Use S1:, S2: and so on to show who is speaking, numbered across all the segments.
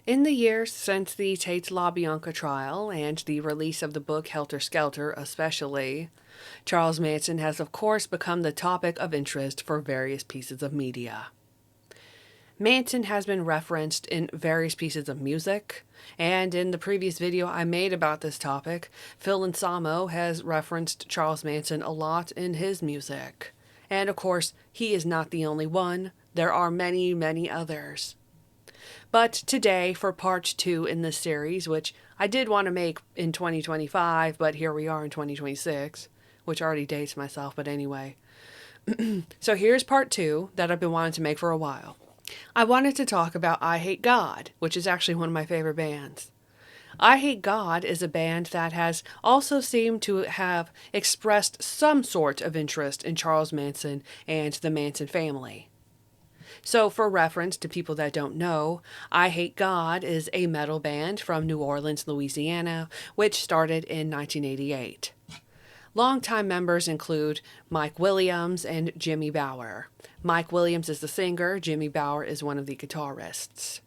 S1: In the years since the Tate LaBianca trial and the release of the book Helter Skelter, especially, Charles Manson has, of course, become the topic of interest for various pieces of media. Manson has been referenced in various pieces of music, and in the previous video I made about this topic, Phil Ansamo has referenced Charles Manson a lot in his music. And of course, he is not the only one. There are many, many others. But today, for part 2 in this series, which I did want to make in 2025, but here we are in 2026, which already dates myself, but anyway. So here's part 2 that I've been wanting to make for a while. I wanted to talk about Eyehategod, which is actually one of my favorite bands. Eyehategod is a band that has also seemed to have expressed some sort of interest in Charles Manson and the Manson family. So, for reference to people that don't know, Eyehategod is a metal band from New Orleans, Louisiana, which started in 1988. Longtime members include Mike Williams and Jimmy Bower. Mike Williams is the singer, Jimmy Bower is one of the guitarists.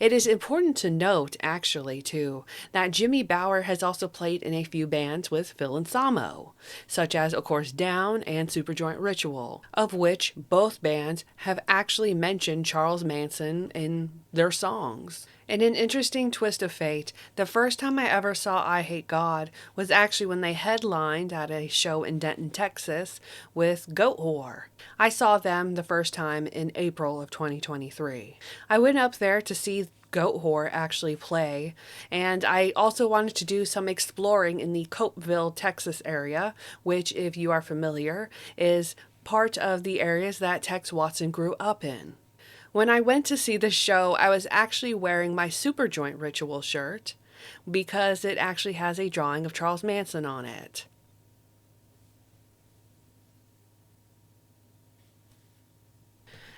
S1: It is important to note, actually, too, that Jimmy Bower has also played in a few bands with Phil Ansamo, such as, of course, Down and Superjoint Ritual, of which both bands have actually mentioned Charles Manson in their songs. In an interesting twist of fate, the first time I ever saw Eyehategod was actually when they headlined at a show in Denton, Texas with Goat Whore. I saw them the first time in April of 2023. I went up there to see Goat Whore actually play, and I also wanted to do some exploring in the Copeville, Texas area, which, if you are familiar, is part of the areas that Tex Watson grew up in. When I went to see the show, I was actually wearing my Superjoint Ritual shirt because it actually has a drawing of Charles Manson on it.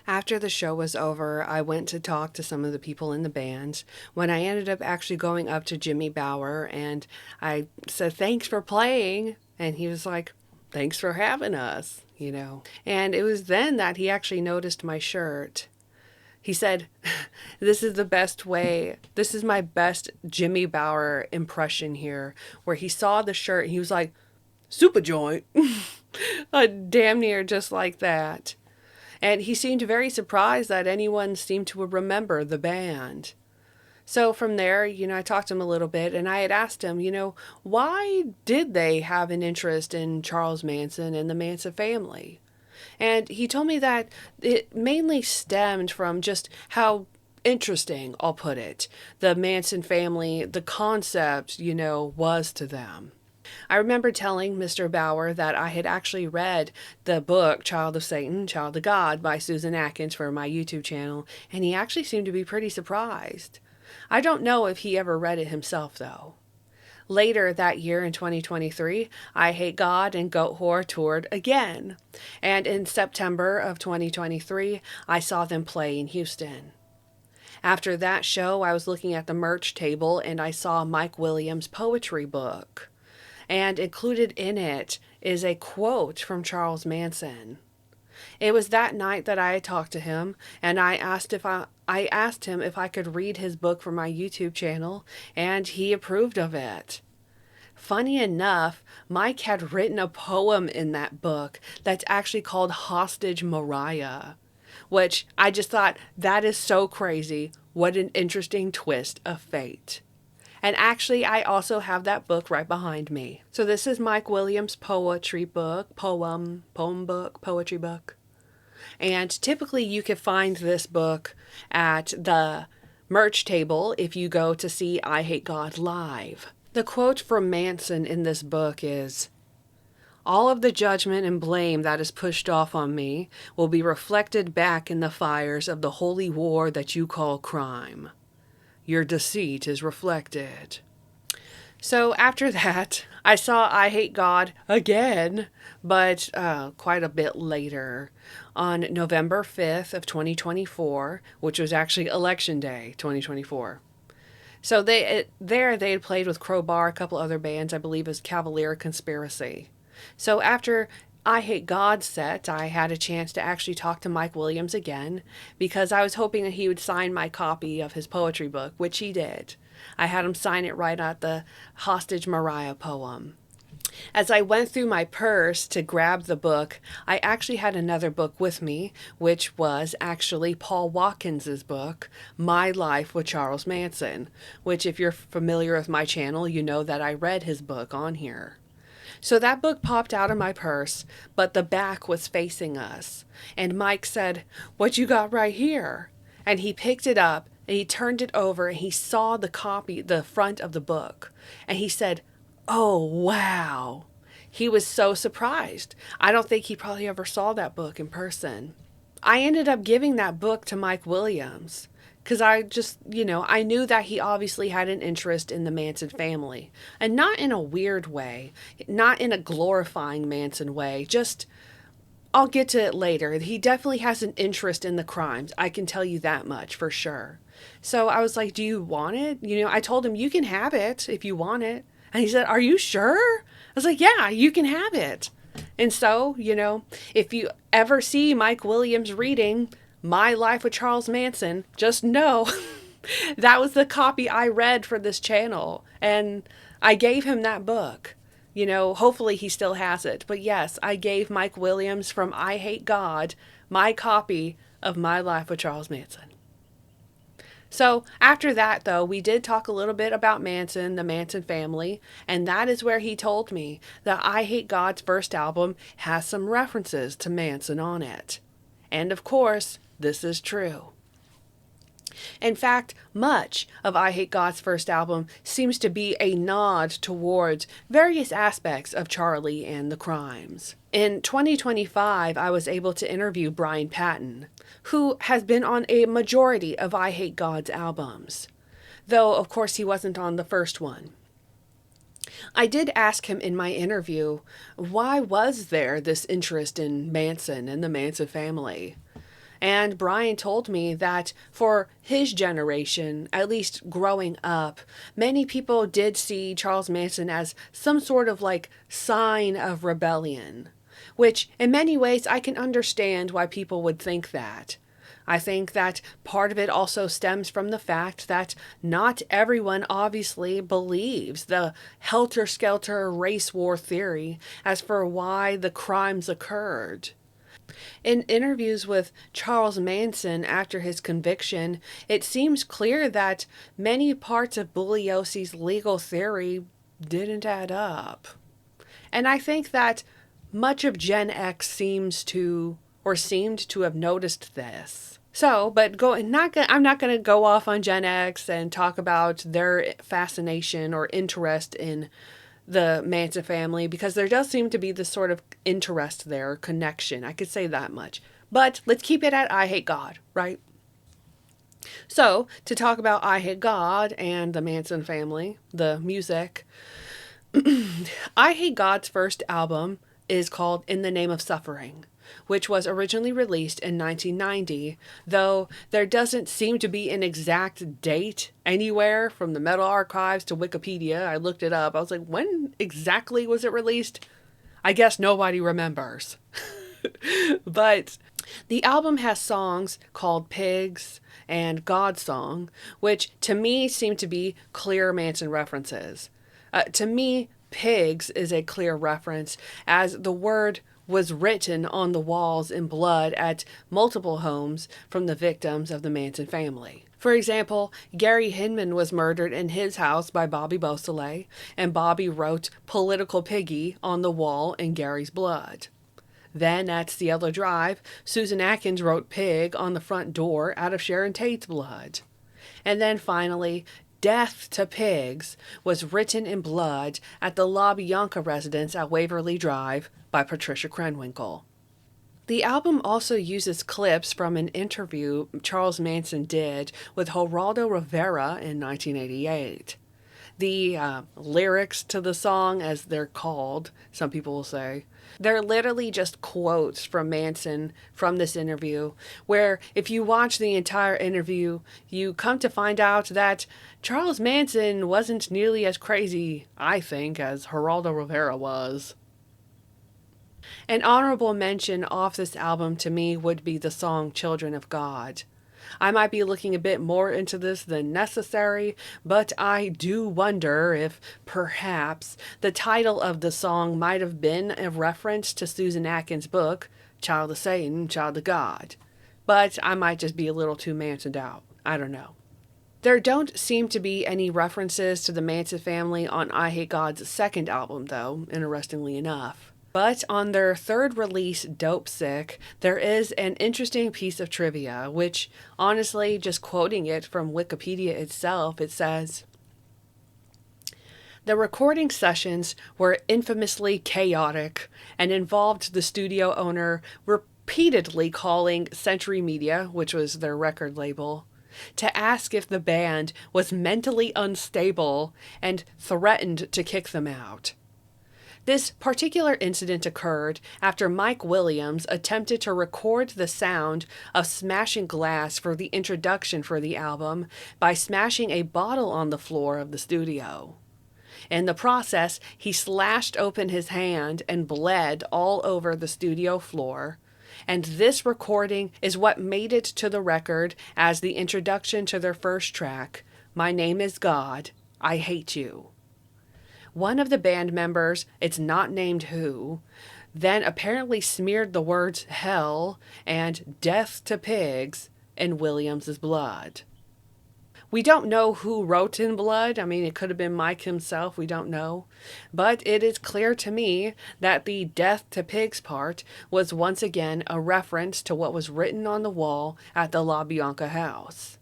S1: After the show was over, I went to talk to some of the people in the band when I ended up actually going up to Jimmy Bower and I said, "Thanks for playing." And he was like, "Thanks for having us," you know. And it was then that he actually noticed my shirt. He said, "This is the best way. This is my best Jimmy Bower impression here," where he saw the shirt and he was like, "Superjoint." Damn near just like that. And he seemed very surprised that anyone seemed to remember the band. So from there, I talked to him a little bit and I had asked him, why did they have an interest in Charles Manson and the Manson family? And he told me that it mainly stemmed from just how interesting, I'll put it, the Manson family, the concept, was to them. I remember telling Mr. Bower that I had actually read the book Child of Satan, Child of God by Susan Atkins for my YouTube channel, and he actually seemed to be pretty surprised. I don't know if he ever read it himself, though. Later that year in 2023, Eyehategod and Goat Whore toured again. And in September of 2023, I saw them play in Houston. After that show, I was looking at the merch table and I saw Mike Williams' poetry book. And included in it is a quote from Charles Manson. It was that night that I talked to him, and I asked him if I could read his book for my YouTube channel, and he approved of it. Funny enough, Mike had written a poem in that book that's actually called Hostage Mariah, which I just thought, that is so crazy. What an interesting twist of fate. And actually, I also have that book right behind me. So this is Mike Williams' poetry book, poem book, poetry book. And typically you can find this book at the merch table if you go to see Eyehategod live. The quote from Manson in this book is, "All of the judgment and blame that is pushed off on me will be reflected back in the fires of the holy war that you call crime. Your deceit is reflected." So after that, I saw Eyehategod again, but quite a bit later, on November 5th of 2024, which was actually Election Day 2024. So they had played with Crowbar, a couple other bands, I believe it was Cavalier Conspiracy. So after I Hate God set, I had a chance to actually talk to Mike Williams again because I was hoping that he would sign my copy of his poetry book, which he did. I had him sign it right at the Hostage Mariah poem. As I went through my purse to grab the book, I actually had another book with me, which was actually Paul Watkins's book, My Life with Charles Manson, which, if you're familiar with my channel, you know that I read his book on here. So that book popped out of my purse, but the back was facing us. And Mike said, "What you got right here?" And he picked it up and he turned it over and he saw the copy, the front of the book. And he said, "Oh, wow." He was so surprised. I don't think he probably ever saw that book in person. I ended up giving that book to Mike Williams because I just, I knew that he obviously had an interest in the Manson family. And not in a weird way, not in a glorifying Manson way, just, I'll get to it later. He definitely has an interest in the crimes. I can tell you that much for sure. So I was like, "Do you want it?" I told him, "You can have it if you want it." And he said, "Are you sure?" I was like, "Yeah, you can have it." And so, if you ever see Mike Williams reading My Life with Charles Manson, just know that was the copy I read for this channel. And I gave him that book. Hopefully he still has it. But yes, I gave Mike Williams from Eyehategod my copy of My Life with Charles Manson. So after that, though, we did talk a little bit about Manson, the Manson family, and that is where he told me that Eyehategod's first album has some references to Manson on it. And of course, this is true. In fact, much of Eyehategod's first album seems to be a nod towards various aspects of Charlie and the crimes. In 2025, I was able to interview Brian Patton, who has been on a majority of Eyehategod's albums, though of course he wasn't on the first one. I did ask him in my interview, why was there this interest in Manson and the Manson family? And Brian told me that for his generation, at least growing up, many people did see Charles Manson as some sort of like sign of rebellion, which in many ways I can understand why people would think that. I think that part of it also stems from the fact that not everyone obviously believes the helter-skelter race war theory as for why the crimes occurred. In interviews with Charles Manson after his conviction, it seems clear that many parts of Bugliosi's legal theory didn't add up. And I think that much of Gen X seemed to have noticed this. So, but I'm not going to go off on Gen X and talk about their fascination or interest in the Manson family, because there does seem to be this sort of interest there, connection. I could say that much. But let's keep it at Eyehategod, right? So, to talk about Eyehategod and the Manson family, the music, Eyehategod's first album is called In the Name of Suffering, which was originally released in 1990, though there doesn't seem to be an exact date anywhere from the Metal Archives to Wikipedia. I looked it up. I was like, when exactly was it released? I guess nobody remembers. But the album has songs called Pigs and God Song, which to me seem to be clear Manson references. To me, Pigs is a clear reference, as the word was written on the walls in blood at multiple homes from the victims of the Manson family. For example, Gary Hinman was murdered in his house by Bobby Beausoleil, and Bobby wrote "Political Piggy" on the wall in Gary's blood. Then at Cielo Drive, Susan Atkins wrote "Pig" on the front door out of Sharon Tate's blood. And then finally, "Death to Pigs" was written in blood at the La Bianca residence at Waverly Drive by Patricia Krenwinkel. The album also uses clips from an interview Charles Manson did with Geraldo Rivera in 1988. The lyrics to the song, as they're called, some people will say, they're literally just quotes from Manson from this interview, where if you watch the entire interview, you come to find out that Charles Manson wasn't nearly as crazy, I think, as Geraldo Rivera was. An honorable mention off this album to me would be the song Children of God. I might be looking a bit more into this than necessary, but I do wonder if perhaps the title of the song might have been a reference to Susan Atkins' book, Child of Satan, Child of God. But I might just be a little too Mansoned out. I don't know. There don't seem to be any references to the Manson family on Eyehategod's second album, though, interestingly enough. But on their third release, Dope Sick, there is an interesting piece of trivia, which, honestly, just quoting it from Wikipedia itself, it says, the recording sessions were infamously chaotic and involved the studio owner repeatedly calling Century Media, which was their record label, to ask if the band was mentally unstable and threatened to kick them out. This particular incident occurred after Mike Williams attempted to record the sound of smashing glass for the introduction for the album by smashing a bottle on the floor of the studio. In the process, he slashed open his hand and bled all over the studio floor, and this recording is what made it to the record as the introduction to their first track, My Name is God, I Hate You. One of the band members, it's not named who, then apparently smeared the words hell and death to pigs in Williams's blood. We don't know who wrote in blood. I mean, it could have been Mike himself. We don't know. But it is clear to me that the death to pigs part was once again a reference to what was written on the wall at the La Bianca house.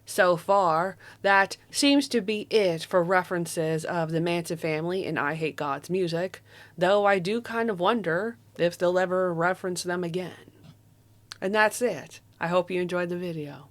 S1: So far, that seems to be it for references of the Manson family in Eyehategod's music, though I do kind of wonder if they'll ever reference them again. And that's it. I hope you enjoyed the video.